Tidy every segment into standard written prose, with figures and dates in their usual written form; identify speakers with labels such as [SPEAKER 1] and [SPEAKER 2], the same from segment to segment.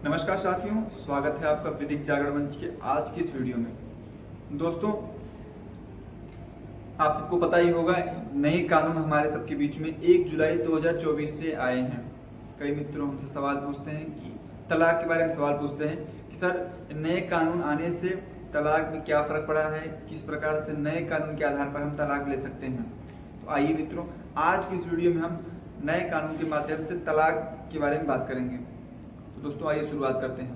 [SPEAKER 1] नमस्कार साथियों, स्वागत है आपका वैदिक जागरण मंच के आज की इस वीडियो में। दोस्तों, आप सबको पता ही होगा, नए कानून हमारे सबके बीच में 1 जुलाई 2024 से आए हैं। कई मित्रों हमसे सवाल पूछते हैं कि तलाक के बारे में सवाल पूछते हैं कि सर, नए कानून आने से तलाक में क्या फ़र्क पड़ा है, किस प्रकार से नए कानून के आधार पर हम तलाक ले सकते हैं। तो आइए मित्रों, आज की इस वीडियो में हम नए कानून के माध्यम से तलाक के बारे में बात करेंगे। तो दोस्तों आइए शुरुआत करते हैं।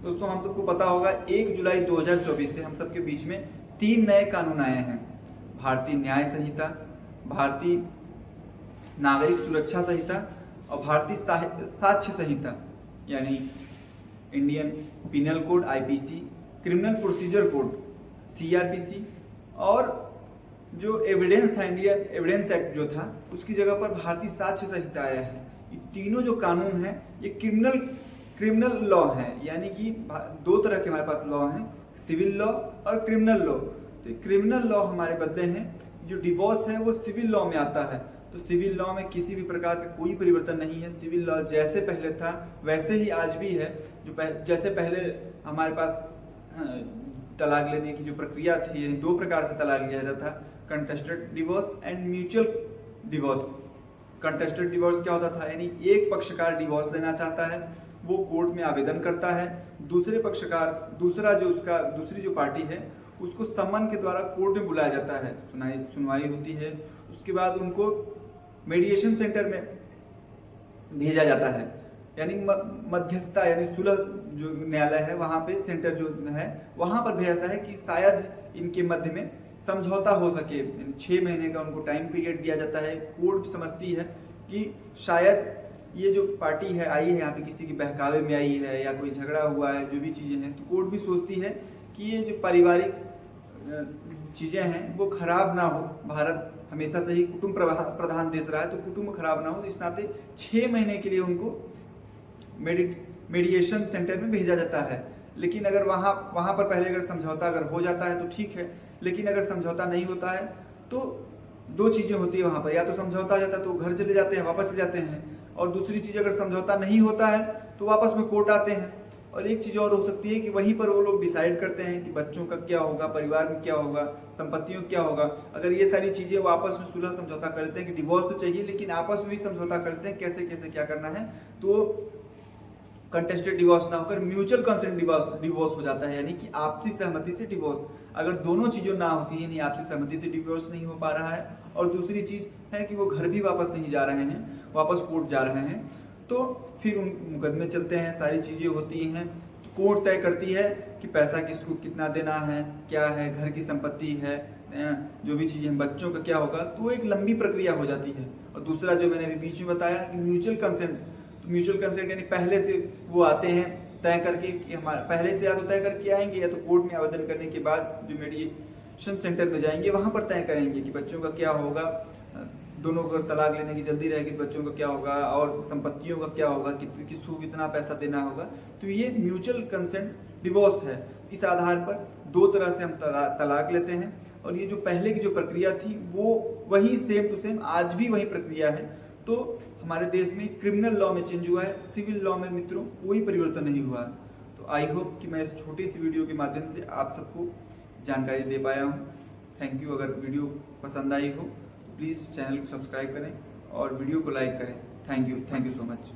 [SPEAKER 1] दोस्तों, हम सबको पता होगा 1 जुलाई 2024 से हम सबके बीच में 3 नए कानून आए हैं। भारतीय न्याय संहिता, भारतीय नागरिक सुरक्षा संहिता और भारतीय साक्ष्य संहिता, यानी Indian penal code IPC, criminal procedure code CRPC और जो एविडेंस था, इंडियन एविडेंस एक्ट जो था, उसकी जगह पर भारतीय साक्ष्य संहिता आया है। ये तीनों जो कानून हैं ये क्रिमिनल लॉ है, यानी कि दो तरह के हमारे पास लॉ हैं, सिविल लॉ और क्रिमिनल लॉ। तो क्रिमिनल लॉ हमारे बदले हैं, जो डिवोर्स है वो सिविल लॉ में आता है। तो सिविल लॉ में किसी भी प्रकार का कोई परिवर्तन नहीं है। सिविल लॉ जैसे पहले था वैसे ही आज भी है। जैसे पहले हमारे पास तलाक लेने की जो प्रक्रिया थी, यानी 2 प्रकार से तलाक लिया जाता था, contested divorce and mutual divorce. Contested divorce क्या होता था, यानी एक पक्षकार डिवोर्स लेना चाहता है, वो कोर्ट में आवेदन करता है, दूसरे पक्षकार दूसरी जो पार्टी है उसको सम्मन के द्वारा कोर्ट में बुलाया जाता है, सुनवाई होती है। उसके बाद उनको मीडिएशन सेंटर में भेजा जाता है, यानी मध्यस्थता यानी सुलह जो न्यायालय है वहाँ पे सेंटर जो है वहाँ पर भेजा जाता है कि शायद इनके मध्य में समझौता हो सके। 6 महीने का उनको टाइम पीरियड दिया जाता है। कोर्ट समझती है कि शायद ये जो पार्टी है आई है यहाँ पे किसी की बहकावे में आई है या कोई झगड़ा हुआ है, जो भी चीज़ें हैं, तो कोर्ट भी सोचती है कि ये जो पारिवारिक चीज़ें हैं वो खराब ना हो। भारत हमेशा से ही कुटुंब प्रधान देश रहा है, तो कुटुंब खराब ना हो, तो इस नाते 6 महीने के लिए उनको मेडिएशन सेंटर में भेजा जाता है। लेकिन अगर वहाँ पर पहले अगर समझौता अगर हो जाता है तो ठीक है, लेकिन अगर समझौता नहीं होता है तो 2 चीज़ें होती है वहाँ पर, या तो समझौता हो जाता है तो घर चले जाते हैं, वापस चले जाते हैं, और दूसरी चीज़ अगर समझौता नहीं होता है तो वापस में कोर्ट आते हैं। और एक चीज़ और हो सकती है कि वहीं पर वो लोग डिसाइड करते हैं कि बच्चों का क्या होगा, परिवार में क्या होगा, संपत्तियों क्या होगा। अगर ये सारी चीज़ें वो आपस में सुलह समझौता करते हैं कि डिवोर्स तो चाहिए, लेकिन आपस में भी समझौता करते हैं कैसे कैसे क्या करना है, तो कंटेस्टेड डिवोर्स ना होकर म्यूचुअल कंसेंट डिवोर्स हो जाता है, यानी कि आपसी सहमति से डिवोर्स। अगर दोनों चीज़ों ना होती है, यानी आपसी सहमति से डिवोर्स नहीं हो पा रहा है, और दूसरी चीज़ है कि वो घर भी वापस नहीं जा रहे हैं, वापस कोर्ट जा रहे हैं, तो फिर उन मुकदमे चलते हैं, सारी चीज़ें होती हैं। तो कोर्ट तय करती है कि पैसा किसको कितना देना है, क्या है, घर की संपत्ति है, जो भी चीज़ें, बच्चों का क्या होगा, तो एक लंबी प्रक्रिया हो जाती है। और दूसरा जो मैंने अभी बीच में बताया कि म्यूचुअल कंसेंट, तो म्यूचुअल कंसेंट यानी पहले से वो आते हैं तय करके कि हमारा पहले से या तो तय करके आएंगे, या तो कोर्ट में आवेदन करने के बाद जो मेडिएशन सेंटर में जाएंगे वहाँ पर तय करेंगे कि बच्चों का क्या होगा, दोनों को तलाक लेने की जल्दी रहेगी, बच्चों का क्या होगा और संपत्तियों का क्या होगा, किसको कितना पैसा देना होगा। तो ये म्यूचुअल कंसेंट डिवोर्स है। इस आधार पर 2 तरह से हम तलाक लेते हैं, और ये जो पहले की जो प्रक्रिया थी वो वही सेम टू सेम आज भी वही प्रक्रिया है। तो हमारे देश में क्रिमिनल लॉ में चेंज हुआ है, सिविल लॉ में मित्रों कोई परिवर्तन नहीं हुआ है। तो आई होप कि मैं इस छोटी सी वीडियो के माध्यम से आप सबको जानकारी दे पाया हूँ। Thank you. अगर वीडियो पसंद आई हो तो प्लीज़ चैनल को सब्सक्राइब करें और वीडियो को लाइक करें। Thank you so much.